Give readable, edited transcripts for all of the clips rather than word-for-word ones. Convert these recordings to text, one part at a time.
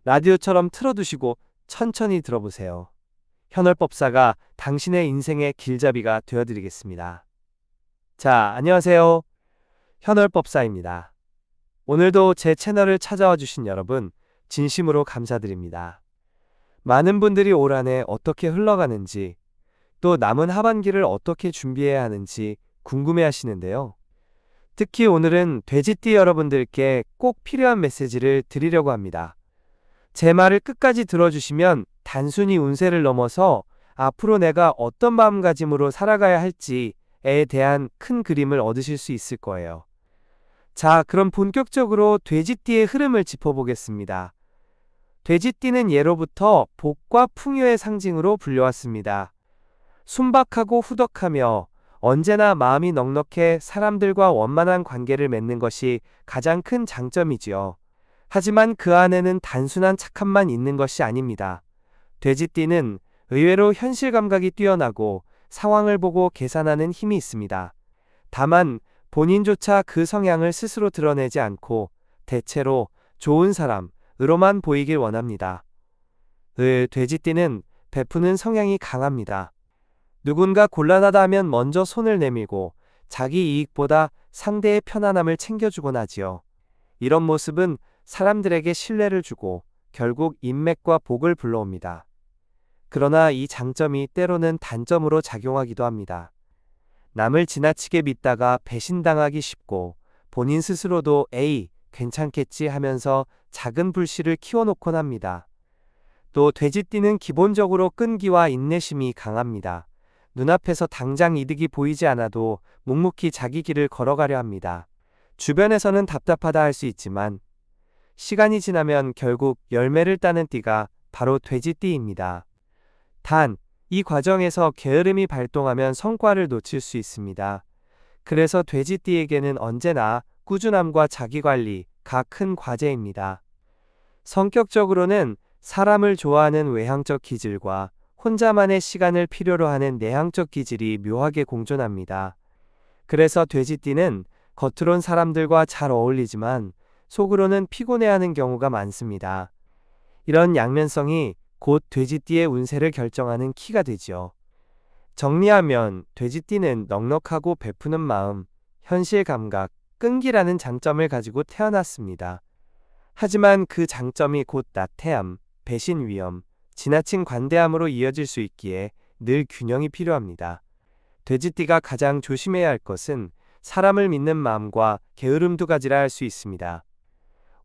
라디오처럼 틀어두시고 천천히 들어보세요. 현월법사가 당신의 인생의 길잡이가 되어드리겠습니다. 자, 안녕하세요. 현월법사입니다. 오늘도 제 채널을 찾아와 주신 여러분, 진심으로 감사드립니다. 많은 분들이 올 한 해 어떻게 흘러가는지, 또 남은 하반기를 어떻게 준비해야 하는지 궁금해 하시는데요. 특히 오늘은 돼지띠 여러분들께 꼭 필요한 메시지를 드리려고 합니다. 제 말을 끝까지 들어주시면 단순히 운세를 넘어서 앞으로 내가 어떤 마음가짐으로 살아가야 할지에 대한 큰 그림을 얻으실 수 있을 거예요. 자, 그럼 본격적으로 돼지띠의 흐름을 짚어보겠습니다. 돼지띠는 예로부터 복과 풍요의 상징으로 불려왔습니다. 순박하고 후덕하며 언제나 마음이 넉넉해 사람들과 원만한 관계를 맺는 것이 가장 큰 장점이지요. 하지만 그 안에는 단순한 착함만 있는 것이 아닙니다. 돼지띠는 의외로 현실 감각이 뛰어나고 상황을 보고 계산하는 힘이 있습니다. 다만 본인조차 그 성향을 스스로 드러내지 않고 대체로 좋은 사람으로만 보이길 원합니다. 돼지띠는 베푸는 성향이 강합니다. 누군가 곤란하다 하면 먼저 손을 내밀고 자기 이익보다 상대의 편안함을 챙겨주곤 하지요. 이런 모습은 사람들에게 신뢰를 주고 결국 인맥과 복을 불러옵니다. 그러나 이 장점이 때로는 단점으로 작용하기도 합니다. 남을 지나치게 믿다가 배신당하기 쉽고 본인 스스로도 에이, 괜찮겠지 하면서 작은 불씨를 키워놓곤 합니다. 또 돼지띠는 기본적으로 끈기와 인내심이 강합니다. 눈앞에서 당장 이득이 보이지 않아도 묵묵히 자기 길을 걸어가려 합니다. 주변에서는 답답하다 할 수 있지만 시간이 지나면 결국 열매를 따는 띠가 바로 돼지띠입니다. 단, 이 과정에서 게으름이 발동하면 성과를 놓칠 수 있습니다. 그래서 돼지띠에게는 언제나 꾸준함과 자기관리가 큰 과제입니다. 성격적으로는 사람을 좋아하는 외향적 기질과 혼자만의 시간을 필요로 하는 내향적 기질이 묘하게 공존합니다. 그래서 돼지띠는 겉으론 사람들과 잘 어울리지만 속으로는 피곤해하는 경우가 많습니다. 이런 양면성이 곧 돼지띠의 운세를 결정하는 키가 되지요. 정리하면 돼지띠는 넉넉하고 베푸는 마음, 현실 감각, 끈기라는 장점을 가지고 태어났습니다. 하지만 그 장점이 곧 나태함, 배신 위험, 지나친 관대함으로 이어질 수 있기에 늘 균형이 필요합니다. 돼지띠가 가장 조심해야 할 것은 사람을 믿는 마음과 게으름 두 가지라 할 수 있습니다.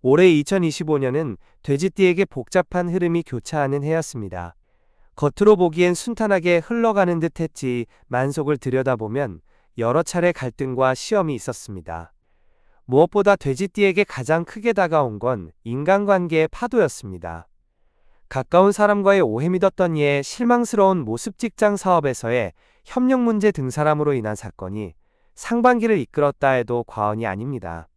올해 2025년은 돼지띠에게 복잡한 흐름이 교차하는 해였습니다. 겉으로 보기엔 순탄하게 흘러가는 듯 했지 만속을 들여다보면 여러 차례 갈등과 시험이 있었습니다. 무엇보다 돼지띠에게 가장 크게 다가온 건 인간관계의 파도였습니다. 가까운 사람과의 오해 믿었던 이의 실망스러운 모습 직장 사업에서의 협력 문제 등 사람으로 인한 사건이 상반기를 이끌었다 해도 과언이 아닙니다.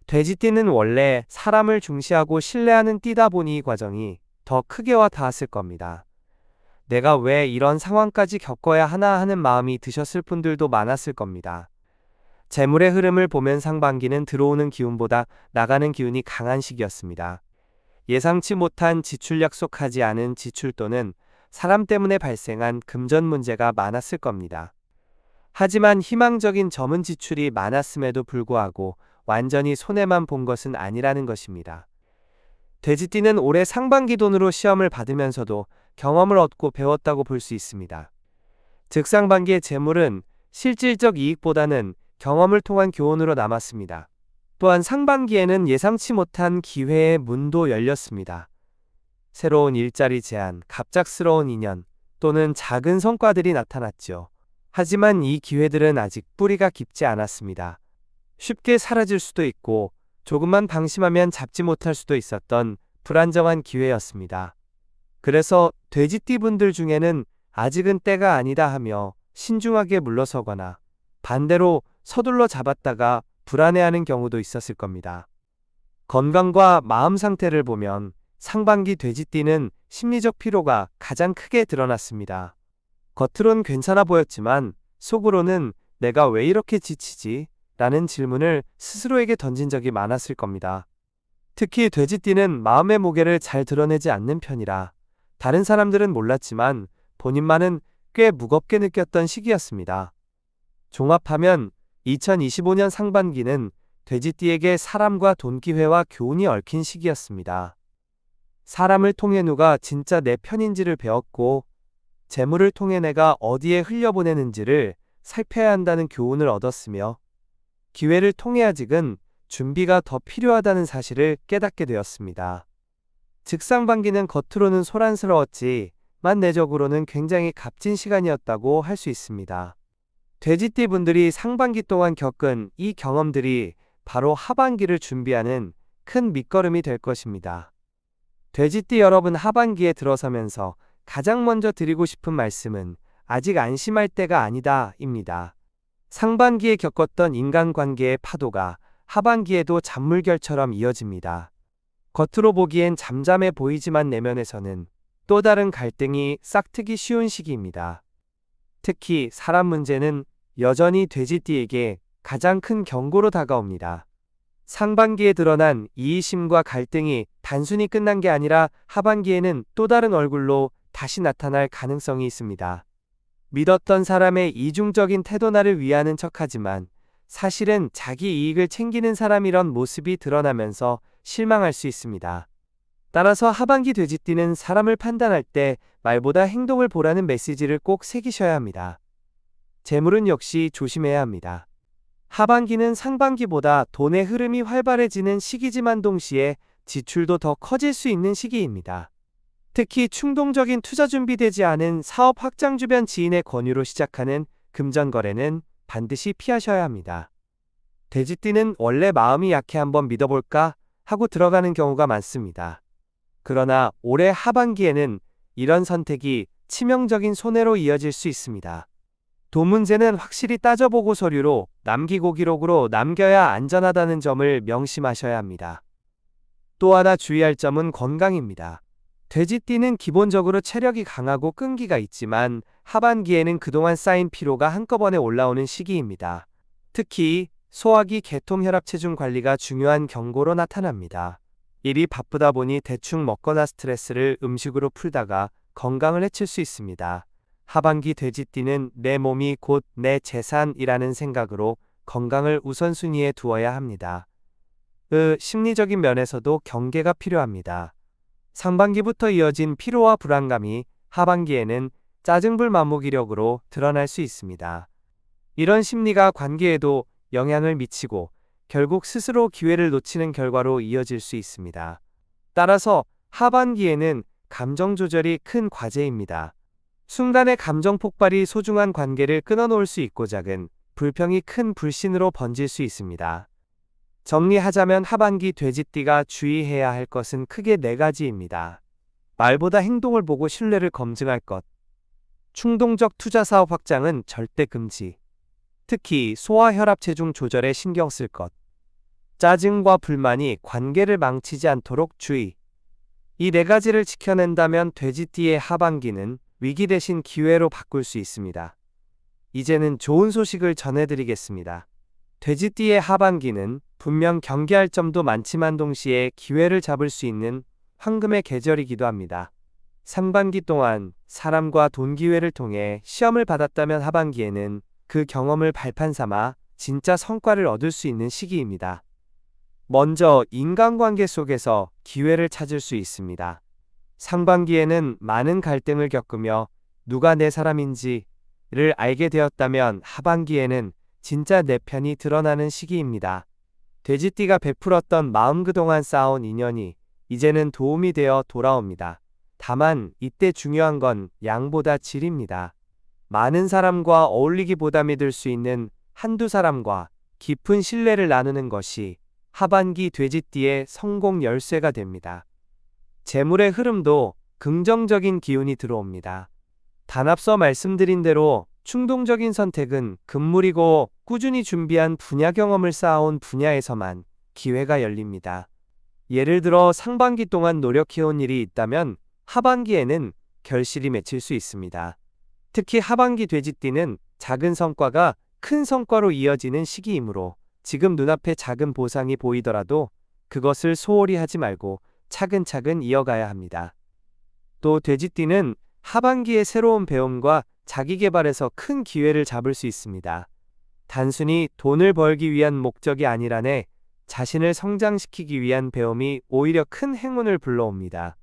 돼지띠는 원래 사람을 중시하고 신뢰하는 띠다 보니 이 과정이 더 크게 와 닿았을 겁니다. 내가 왜 이런 상황까지 겪어야 하나 하는 마음이 드셨을 분들도 많았을 겁니다. 재물의 흐름을 보면 상반기는 들어오는 기운보다 나가는 기운이 강한 시기였습니다. 예상치 못한 지출 약속하지 않은 지출 또는 사람 때문에 발생한 금전 문제가 많았을 겁니다. 하지만 희망적인 점은 지출이 많았음에도 불구하고 완전히 손해만 본 것은 아니라는 것입니다. 돼지띠는 올해 상반기 돈으로 시험을 받으면서도 경험을 얻고 배웠다고 볼 수 있습니다. 즉 상반기의 재물은 실질적 이익보다는 경험을 통한 교훈으로 남았습니다. 또한 상반기에는 예상치 못한 기회의 문도 열렸습니다. 새로운 일자리 제안, 갑작스러운 인연 또는 작은 성과들이 나타났죠. 하지만 이 기회들은 아직 뿌리가 깊지 않았습니다. 쉽게 사라질 수도 있고 조금만 방심하면 잡지 못할 수도 있었던 불안정한 기회였습니다. 그래서 돼지띠 분들 중에는 아직은 때가 아니다 하며 신중하게 물러서거나 반대로 서둘러 잡았다가 불안해하는 경우도 있었을 겁니다. 건강과 마음 상태를 보면 상반기 돼지띠는 심리적 피로가 가장 크게 드러났습니다. 겉으론 괜찮아 보였지만 속으로는 내가 왜 이렇게 지치지? 라는 질문을 스스로에게 던진 적이 많았을 겁니다. 특히 돼지띠는 마음의 무게를 잘 드러내지 않는 편이라 다른 사람들은 몰랐지만 본인만은 꽤 무겁게 느꼈던 시기였습니다. 종합하면 2025년 상반기는 돼지띠에게 사람과 돈 기회와 교운이 얽힌 시기였습니다. 사람을 통해 누가 진짜 내 편인지를 배웠고 재물을 통해 내가 어디에 흘려보내는지를 살펴야 한다는 교훈을 얻었으며 기회를 통해 아직은 준비가 더 필요하다는 사실을 깨닫게 되었습니다. 즉 상반기는 겉으로는 소란스러웠지만 내적으로는 굉장히 값진 시간이었다고 할 수 있습니다. 돼지띠 분들이 상반기 동안 겪은 이 경험들이 바로 하반기를 준비하는 큰 밑거름이 될 것입니다. 돼지띠 여러분 하반기에 들어서면서 가장 먼저 드리고 싶은 말씀은 아직 안심할 때가 아니다 입니다. 상반기에 겪었던 인간관계의 파도가 하반기에도 잔물결처럼 이어집니다. 겉으로 보기엔 잠잠해 보이지만 내면에서는 또 다른 갈등이 싹트기 쉬운 시기입니다. 특히 사람 문제는 여전히 돼지띠에게 가장 큰 경고로 다가옵니다. 상반기에 드러난 이의심과 갈등이 단순히 끝난 게 아니라 하반기에는 또 다른 얼굴로 다시 나타날 가능성이 있습니다. 믿었던 사람의 이중적인 태도 나를 위하는 척하지만 사실은 자기 이익을 챙기는 사람이란 모습이 드러나면서 실망할 수 있습니다. 따라서 하반기 돼지띠는 사람을 판단할 때 말보다 행동을 보라는 메시지를 꼭 새기셔야 합니다. 재물은 역시 조심해야 합니다. 하반기는 상반기보다 돈의 흐름이 활발해지는 시기지만 동시에 지출도 더 커질 수 있는 시기입니다. 특히 충동적인 투자 준비되지 않은 사업 확장 주변 지인의 권유로 시작하는 금전거래는 반드시 피하셔야 합니다. 돼지띠는 원래 마음이 약해 한번 믿어볼까 하고 들어가는 경우가 많습니다. 그러나 올해 하반기에는 이런 선택이 치명적인 손해로 이어질 수 있습니다. 돈 문제는 확실히 따져보고 서류로 남기고 기록으로 남겨야 안전하다는 점을 명심하셔야 합니다. 또 하나 주의할 점은 건강입니다. 돼지띠는 기본적으로 체력이 강하고 끈기가 있지만 하반기에는 그동안 쌓인 피로가 한꺼번에 올라오는 시기입니다. 특히 소화기 계통 혈압 체중 관리가 중요한 경고로 나타납니다. 일이 바쁘다 보니 대충 먹거나 스트레스를 음식으로 풀다가 건강을 해칠 수 있습니다. 하반기 돼지띠는 내 몸이 곧 내 재산이라는 생각으로 건강을 우선순위에 두어야 합니다. 심리적인 면에서도 경계가 필요합니다. 상반기부터 이어진 피로와 불안감이 하반기에는 짜증불 만무기력으로 드러날 수 있습니다. 이런 심리가 관계에도 영향을 미치고 결국 스스로 기회를 놓치는 결과로 이어질 수 있습니다. 따라서 하반기에는 감정 조절이 큰 과제입니다. 순간의 감정 폭발이 소중한 관계를 끊어놓을 수 있고 작은 불평이 큰 불신으로 번질 수 있습니다. 정리하자면 하반기 돼지띠가 주의해야 할 것은 크게 4가지입니다. 말보다 행동을 보고 신뢰를 검증할 것. 충동적 투자 사업 확장은 절대 금지. 특히 소화 혈압 체중 조절에 신경 쓸 것. 짜증과 불만이 관계를 망치지 않도록 주의. 이 4가지를 지켜낸다면 돼지띠의 하반기는 위기 대신 기회로 바꿀 수 있습니다. 이제는 좋은 소식을 전해드리겠습니다. 돼지띠의 하반기는 분명 경계할 점도 많지만 동시에 기회를 잡을 수 있는 황금의 계절이기도 합니다. 상반기 동안 사람과 돈 기회를 통해 시험을 받았다면 하반기에는 그 경험을 발판 삼아 진짜 성과를 얻을 수 있는 시기입니다. 먼저 인간관계 속에서 기회를 찾을 수 있습니다. 상반기에는 많은 갈등을 겪으며 누가 내 사람인지를 알게 되었다면 하반기에는 진짜 내 편이 드러나는 시기입니다. 돼지띠가 베풀었던 마음 그동안 쌓아온 인연이 이제는 도움이 되어 돌아옵니다. 다만 이때 중요한 건 양보다 질입니다. 많은 사람과 어울리기보다 믿을 수 있는 한두 사람과 깊은 신뢰를 나누는 것이 하반기 돼지띠의 성공 열쇠가 됩니다. 재물의 흐름도 긍정적인 기운이 들어옵니다. 단앞서 말씀드린 대로 충동적인 선택은 금물이고 꾸준히 준비한 분야 경험을 쌓아온 분야에서만 기회가 열립니다. 예를 들어 상반기 동안 노력해온 일이 있다면 하반기에는 결실이 맺힐 수 있습니다. 특히 하반기 돼지띠는 작은 성과가 큰 성과로 이어지는 시기이므로 지금 눈앞에 작은 보상이 보이더라도 그것을 소홀히 하지 말고 차근차근 이어가야 합니다. 또 돼지띠는 하반기에 새로운 배움과 자기 개발에서 큰 기회를 잡을 수 있습니다. 단순히 돈을 벌기 위한 목적이 아니라네 자신을 성장시키기 위한 배움이 오히려 큰 행운을 불러옵니다.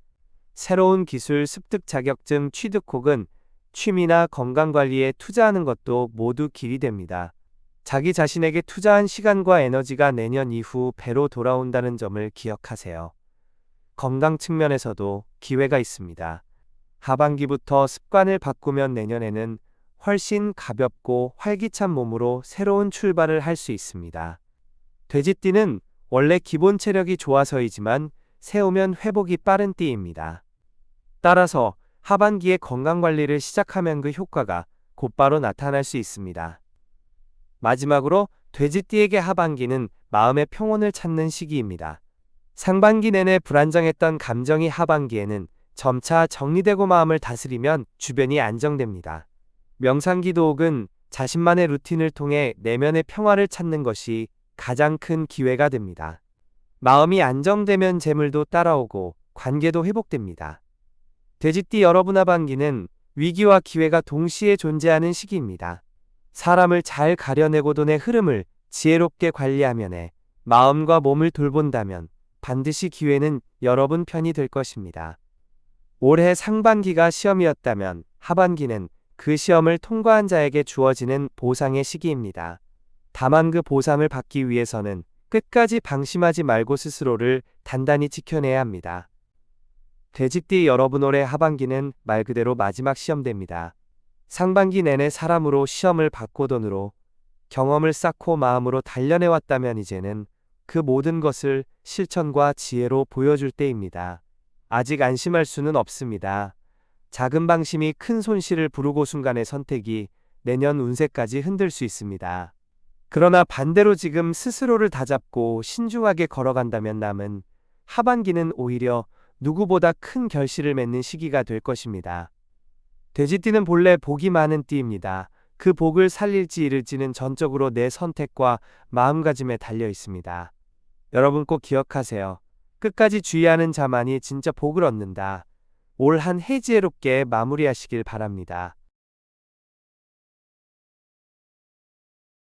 새로운 기술 습득 자격증 취득 혹은 취미나 건강관리에 투자하는 것도 모두 길이 됩니다. 자기 자신에게 투자한 시간과 에너지가 내년 이후 배로 돌아온다는 점을 기억하세요. 건강 측면에서도 기회가 있습니다. 하반기부터 습관을 바꾸면 내년에는 훨씬 가볍고 활기찬 몸으로 새로운 출발을 할 수 있습니다. 돼지띠는 원래 기본 체력이 좋아서이지만 세우면 회복이 빠른 띠입니다. 따라서 하반기에 건강관리를 시작하면 그 효과가 곧바로 나타날 수 있습니다. 마지막으로 돼지띠에게 하반기는 마음의 평온을 찾는 시기입니다. 상반기 내내 불안정했던 감정이 하반기에는 점차 정리되고 마음을 다스리면 주변이 안정됩니다. 명상기도 혹은 자신만의 루틴을 통해 내면의 평화를 찾는 것이 가장 큰 기회가 됩니다. 마음이 안정되면 재물도 따라오고 관계도 회복됩니다. 돼지띠 여러분 하반기는 위기와 기회가 동시에 존재하는 시기입니다. 사람을 잘 가려내고 돈의 흐름을 지혜롭게 관리하면 해 마음과 몸을 돌본다면 반드시 기회는 여러분 편이 될 것입니다. 올해 상반기가 시험이었다면 하반기는 그 시험을 통과한 자에게 주어지는 보상의 시기입니다. 다만 그 보상을 받기 위해서는 끝까지 방심하지 말고 스스로를 단단히 지켜내야 합니다. 돼지띠 여러분 올해 하반기는 말 그대로 마지막 시험대입니다. 상반기 내내 사람으로 시험을 받고 돈으로 경험을 쌓고 마음으로 단련해왔다면 이제는 그 모든 것을 실천과 지혜로 보여줄 때입니다. 아직 안심할 수는 없습니다. 작은 방심이 큰 손실을 부르고 순간의 선택이 내년 운세까지 흔들 수 있습니다. 그러나 반대로 지금 스스로를 다잡고 신중하게 걸어간다면 남은 하반기는 오히려 누구보다 큰 결실을 맺는 시기가 될 것입니다. 돼지띠는 본래 복이 많은 띠입니다. 그 복을 살릴지 잃을지는 전적으로 내 선택과 마음가짐에 달려 있습니다. 여러분 꼭 기억하세요. 끝까지 주의하는 자만이 진짜 복을 얻는다. 올 한 해 지혜롭게 마무리하시길 바랍니다.